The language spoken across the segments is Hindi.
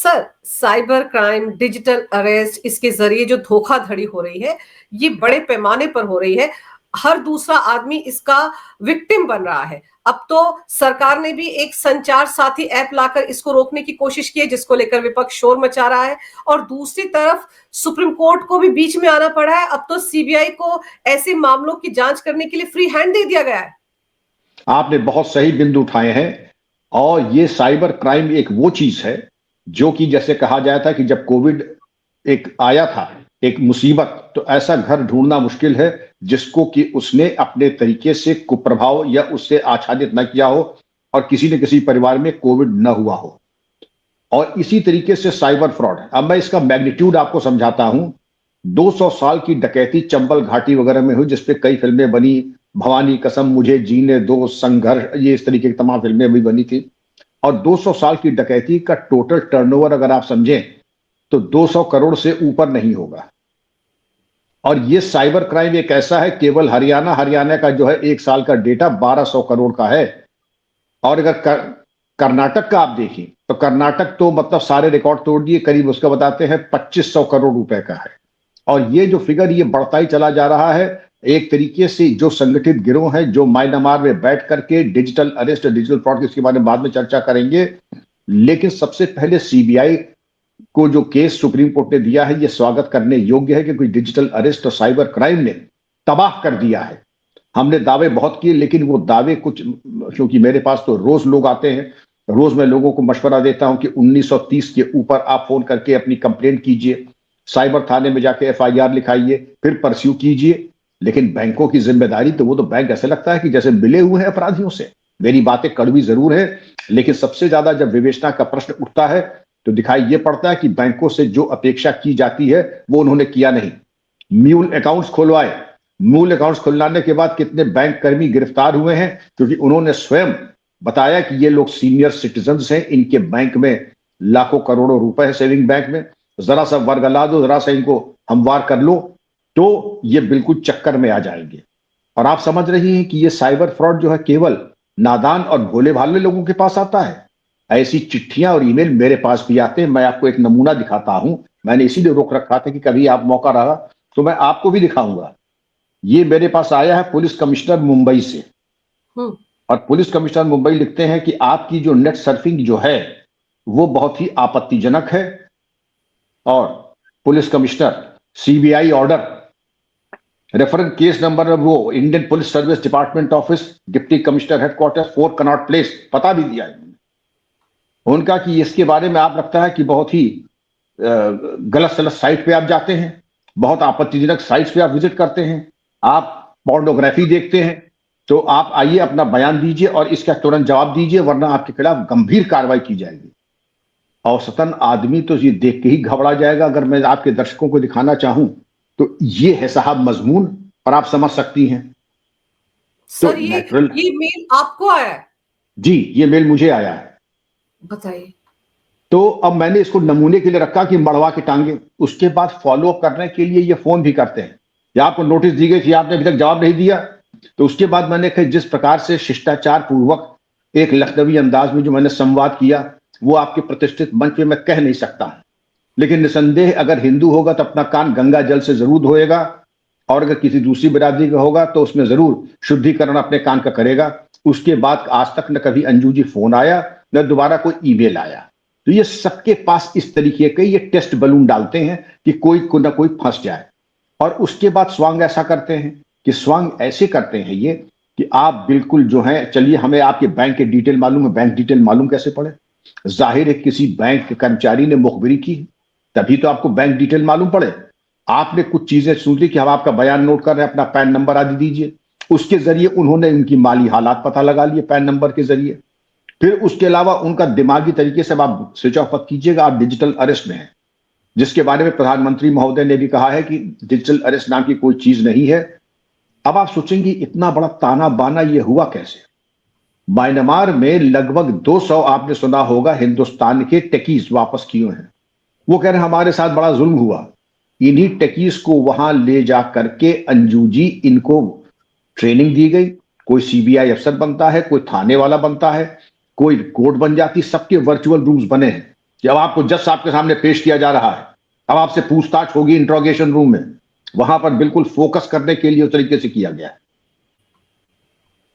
Sir, cyber crime, digital arrest, इसके ज़रिए जो धोखाधड़ी हो रही है, ये बड़े पैमाने पर हो रही है। हर दूसरा आदमी इसका विक्टिम बन रहा है। अब तो सरकार ने भी एक संचार साथी ऐप लाकर इसको रोकने की कोशिश की है, जिसको लेकर विपक्ष शोर मचा रहा है और दूसरी तरफ सुप्रीम कोर्ट को भी बीच में आना पड़ा है। अब तो सीबीआई को ऐसे मामलों की जांच करने के लिए फ्री हैंड दे दिया गया है। आपने बहुत सही बिंदु उठाए हैं। और ये साइबर क्राइम एक वो चीज है जो कि जैसे कहा जाता था कि जब कोविड एक आया था, एक मुसीबत, तो ऐसा घर ढूंढना मुश्किल है जिसको कि उसने अपने तरीके से कुप्रभाव या उससे आच्छादित न किया हो और किसी न किसी परिवार में कोविड न हुआ हो। और इसी तरीके से साइबर फ्रॉड। अब मैं इसका मैग्नीट्यूड आपको समझाता हूं। 200 साल की डकैती चंबल घाटी वगैरह में हुई, जिसपे कई फिल्में बनी। भवानी कसम, मुझे जीने दो, संघर्ष, ये इस तरीके की तमाम फिल्में भी बनी थी। और 200 साल की डकैती का टोटल टर्नओवर अगर आप समझें तो 200 करोड़ से ऊपर नहीं होगा। और ये साइबर क्राइम एक ऐसा है, केवल हरियाणा का जो है एक साल का डेटा 1200 करोड़ का है। और अगर कर्नाटक का आप देखें तो कर्नाटक तो मतलब सारे रिकॉर्ड तोड़ दिए, करीब उसका बताते हैं 2500 करोड़ रुपए का है। और ये जो फिगर ये बढ़ता ही चला जा रहा है। एक तरीके से जो संगठित गिरोह है, जो म्यांमार में बैठ करके डिजिटल अरेस्ट, डिजिटल फ्रॉड, इसके बारे में बाद में चर्चा करेंगे। लेकिन सबसे पहले सीबीआई को जो केस सुप्रीम कोर्ट ने दिया है, यह स्वागत करने योग्य है, क्योंकि डिजिटल अरेस्ट और साइबर क्राइम ने तबाह कर दिया है। हमने दावे बहुत किए, लेकिन वो दावे कुछ, क्योंकि मेरे पास तो रोज लोग आते हैं, रोज मैं लोगों को मशवरा देता हूं कि 1930 के ऊपर आप फोन करके अपनी कंप्लेंट कीजिए, साइबर थाने में जाके एफआईआर लिखाइए, फिर परस्यू कीजिए। लेकिन बैंकों की जिम्मेदारी, तो वो तो बैंक ऐसे लगता है कि जैसे मिले हुए हैं अपराधियों से। मेरी बातें कड़वी जरूर है, लेकिन सबसे ज्यादा जब विवेचना का प्रश्न उठता है तो दिखाई ये पड़ता है कि बैंकों से जो अपेक्षा की जाती है वो उन्होंने किया नहीं। म्यूल अकाउंट्स खुलवाए, मूल अकाउंट्स खुलवाने के बाद कितने बैंक कर्मी गिरफ्तार हुए हैं, क्योंकि उन्होंने स्वयं बताया कि ये लोग सीनियर सिटीजन हैं, इनके बैंक में लाखों करोड़ों रुपए है, सेविंग बैंक में, जरा सा वर्गला दो, जरा सा इनको हमवार कर लो, तो ये बिल्कुल चक्कर में आ जाएंगे। और आप समझ रही हैं कि ये साइबर फ्रॉड जो है केवल नादान और भोले भाले लोगों के पास आता है। ऐसी चिट्ठियां और ईमेल मेरे पास भी आते हैं। मैं आपको एक नमूना दिखाता हूं, मैंने इसीलिए रोक रखा था कि कभी आप मौका रहा तो मैं आपको भी दिखाऊंगा। ये मेरे पास आया है पुलिस कमिश्नर मुंबई से। और पुलिस कमिश्नर मुंबई लिखते हैं कि आपकी जो नेट सर्फिंग जो है वो बहुत ही आपत्तिजनक है। और police commissioner, CBI order, reference case number, वो Indian police service department office, deputy commissioner headquarter, 4 Connaught Place, पता भी दिया है उनका कि इसके बारे में आप लगता है कि बहुत ही गलत सलत साइट पे आप जाते हैं, बहुत आपत्तिजनक साइट्स पे आप विजिट करते हैं, आप पोर्नोग्राफी देखते हैं, तो आप आइए अपना बयान दीजिए और इसका तुरंत जवाब दीजिए, वरना आपके खिलाफ गंभीर कार्रवाई की जाएगी। औसतन आदमी तो ये देख के ही घबरा जाएगा। अगर मैं आपके दर्शकों को दिखाना चाहूं तो ये है साहब मजमून, और आप समझ सकती हैं। सर, तो ये मेल आपको आया है? जी, ये मेल मुझे आया है। बताइए। तो अब मैंने इसको नमूने के लिए रखा कि मड़वा के टांगे, उसके बाद फॉलो अप करने के लिए ये फोन भी करते हैं, या आपको नोटिस दी गई थी, आपने अभी तक जवाब नहीं दिया। तो उसके बाद मैंने कहा जिस प्रकार से शिष्टाचार पूर्वक एक लखनवी अंदाज में जो मैंने संवाद किया, वो आपके प्रतिष्ठित मंच पे मैं कह नहीं सकता, लेकिन निसंदेह अगर हिंदू होगा तो अपना कान गंगा जल से जरूर धोएगा, और अगर किसी दूसरी बिरादरी का होगा तो उसमें जरूर शुद्धिकरण अपने कान का करेगा। उसके बाद आज तक न कभी अंजू जी फोन आया, न दोबारा कोई ईमेल आया। तो ये सबके पास इस तरीके के ये टेस्ट बलून डालते हैं कि कोई को ना कोई फंस जाए। और उसके बाद स्वांग ऐसा करते हैं कि स्वांग ऐसे करते हैं ये कि आप बिल्कुल जो है, चलिए हमें आपके बैंक के डिटेल मालूम है, बैंक डिटेल मालूम कैसे पड़े? जाहिर है किसी बैंक के कर्मचारी ने मुखबिरी की, तभी तो आपको बैंक डिटेल मालूम पड़े। आपने कुछ चीजें सुन ली कि हम आपका बयान नोट कर रहे हैं, अपना पैन नंबर आदि दीजिए, उसके जरिए उन्होंने उनकी माली हालात पता लगा लिए पैन नंबर के जरिए। फिर उसके अलावा उनका दिमागी तरीके से आप स्विच ऑफ मत कीजिएगा, आप डिजिटल अरेस्ट में हैं, जिसके बारे में प्रधानमंत्री महोदय ने भी कहा है कि डिजिटल अरेस्ट नाम की कोई चीज नहीं है। अब आप सोचेंगे इतना बड़ा ताना बाना ये हुआ कैसे? म्यांमार में लगभग 200 आपने सुना होगा हिंदुस्तान के टेकीज वापस किए हैं। वो कह रहे हैं हमारे साथ बड़ा जुल्म हुआ। इन्हीं टेकीज को वहां ले जा करके अंजू जी इनको ट्रेनिंग दी गई। कोई सीबीआई अफसर बनता है, कोई थाने वाला बनता है, कोई कोर्ट बन जाती, सबके वर्चुअल रूम्स बने हैं। कि अब आपको जज साहब के सामने पेश किया जा रहा है, अब आपसे पूछताछ होगी इंट्रोगेशन रूम में, वहां पर बिल्कुल फोकस करने के लिए उस तरीके से किया गया है।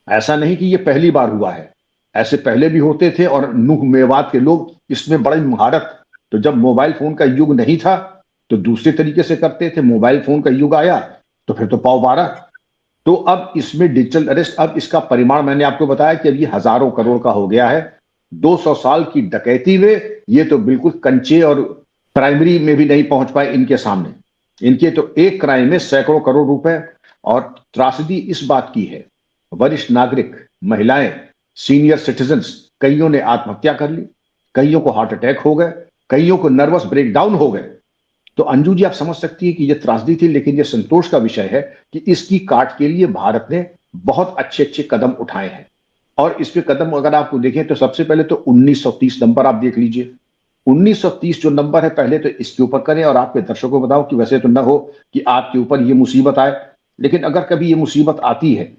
ऐसा नहीं कि ये पहली बार हुआ है, ऐसे पहले भी होते थे और नूह मेवात के लोग इसमें बड़ी महारत। तो जब मोबाइल फोन का युग नहीं था तो दूसरे तरीके से करते थे, मोबाइल फोन का युग आया तो फिर तो पाव 12। तो अब इसमें डिजिटल अरेस्ट, अब इसका परिमाण मैंने आपको बताया कि अब ये हजारों करोड़ का हो गया है। 200 साल की डकैती में ये तो बिल्कुल कंचे और प्राइमरी में भी नहीं पहुंच पाए इनके सामने। इनके तो एक क्राइम में सैकड़ों करोड़ रुपए। और त्रासदी इस बात की है, वरिष्ठ नागरिक, महिलाएं, सीनियर सिटीजन्स, कईयों ने आत्महत्या कर ली, कईयों को हार्ट अटैक हो गए, कईयों को नर्वस ब्रेकडाउन हो गए। तो अंजू जी आप समझ सकती है कि यह त्रासदी थी, लेकिन यह संतोष का विषय है कि इसकी काट के लिए भारत ने बहुत अच्छे अच्छे कदम उठाए हैं। और इस पे कदम अगर आपको देखें तो सबसे पहले तो 1930 नंबर आप देख लीजिए। 1930 जो नंबर है, पहले तो इसके ऊपर करें और आपके दर्शकों को बताओ कि वैसे तो ना हो कि आपके ऊपर ये मुसीबत आए, लेकिन अगर कभी ये मुसीबत आती है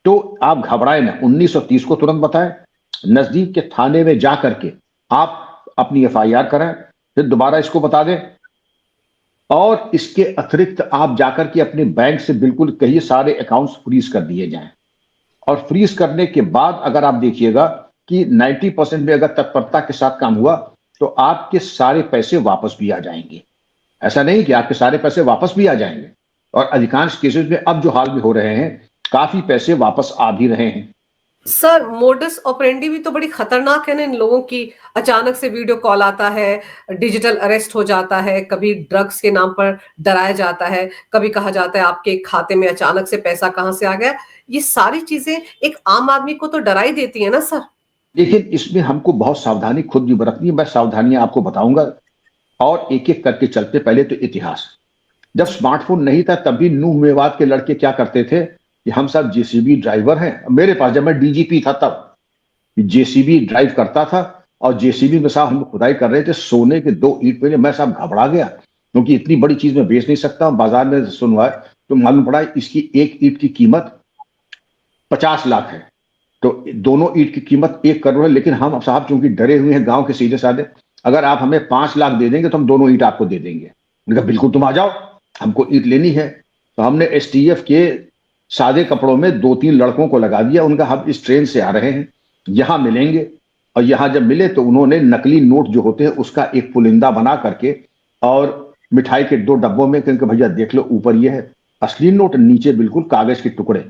तो आप घबराए ना, 1930 को तुरंत बताएं, नजदीक के थाने में जा करके आप अपनी FIR कराएं, फिर दोबारा इसको बता दें। और इसके अतिरिक्त आप जाकर के अपने बैंक से बिल्कुल कहिए सारे अकाउंट्स फ्रीज कर दिए जाएं। और फ्रीज करने के बाद अगर आप देखिएगा कि 90% में अगर तत्परता के साथ काम हुआ तो आपके सारे पैसे वापस भी आ जाएंगे। ऐसा नहीं कि आपके सारे पैसे वापस भी आ जाएंगे, और अधिकांश केसेस में अब जो हाल में हो रहे हैं काफी पैसे वापस आ भी रहे हैं। सर, मोडस ऑपरेंडी भी तो बड़ी खतरनाक है ना इन लोगों की। अचानक से वीडियो कॉल आता है, डिजिटल अरेस्ट हो जाता है, कभी ड्रग्स के नाम पर डराया जाता है, कभी कहा जाता है आपके खाते में अचानक से पैसा कहां से आ गया। ये सारी चीजें एक आम आदमी को तो डरा ही देती है ना सर। लेकिन इसमें हमको बहुत सावधानी खुद भी बरतनी है। मैं सावधानियां आपको बताऊंगा और एक एक करके चलते। पहले तो इतिहास, जब स्मार्टफोन नहीं था तब भी नूह मेवात के लड़के क्या करते थे कि हम सब JCB ड्राइवर हैं। मेरे पास जब मैं DGP था तब JCB ड्राइव करता था और JCB में साहब हम खुदाई कर रहे थे, सोने के 2 ईंट पे मैं साहब घबरा गया, क्योंकि इतनी बड़ी चीज मैं बेच नहीं सकता। बाजार में सुनवाया तो मालूम पड़ा इसकी एक ईंट की कीमत 50 लाख है, तो दोनों ईंट की कीमत 1 करोड़ है। लेकिन हम साहब चूंकि डरे हुए हैं, गांव के सीधे साधे, अगर आप हमें 5 लाख दे देंगे तो हम दोनों ईंट आपको दे देंगे। उन्होंने कहा बिल्कुल तुम आ जाओ, हमको ईंट लेनी है। तो हमने STF के सादे कपड़ों में 2-3 लड़कों को लगा दिया, उनका हम इस ट्रेन से आ रहे हैं, यहां मिलेंगे। और यहां जब मिले तो उन्होंने नकली नोट जो होते हैं उसका एक पुलिंदा बना करके और मिठाई के 2 डब्बों में, क्योंकि भैया देख लो ऊपर ये है असली नोट, नीचे बिल्कुल कागज के टुकड़े।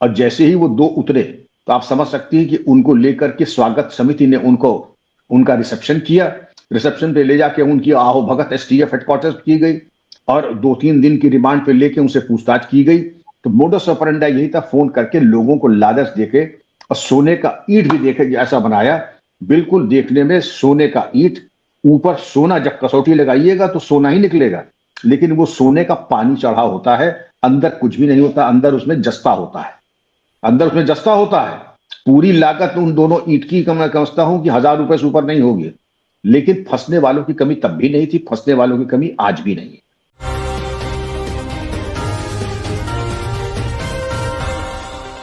और जैसे ही वो 2 उतरे तो आप समझ सकती हैं कि उनको लेकर के स्वागत समिति ने उनका रिसेप्शन किया। रिसेप्शन पे ले जाके उनकी आओ भगत STF हेडक्वार्टर की गई और 2-3 दिन की रिमांड पे लेके उनसे पूछताछ की गई। तो मोडस ऑपरेंडी यही था, फोन करके लोगों को लालच देके और सोने का ईंट भी देखे ऐसा बनाया, बिल्कुल देखने में सोने का ईंट, ऊपर सोना, जब कसौटी लगाइएगा तो सोना ही निकलेगा, लेकिन वो सोने का पानी चढ़ा होता है, अंदर कुछ भी नहीं होता, अंदर उसमें जस्ता होता है, अंदर उसमें जस्ता होता है। पूरी लागत उन दोनों ईंट की मैं समझता हूं कि 1000 रुपए से ऊपर नहीं होगी। लेकिन फंसने वालों की कमी तब भी नहीं थी, फंसने वालों की कमी आज भी नहीं है।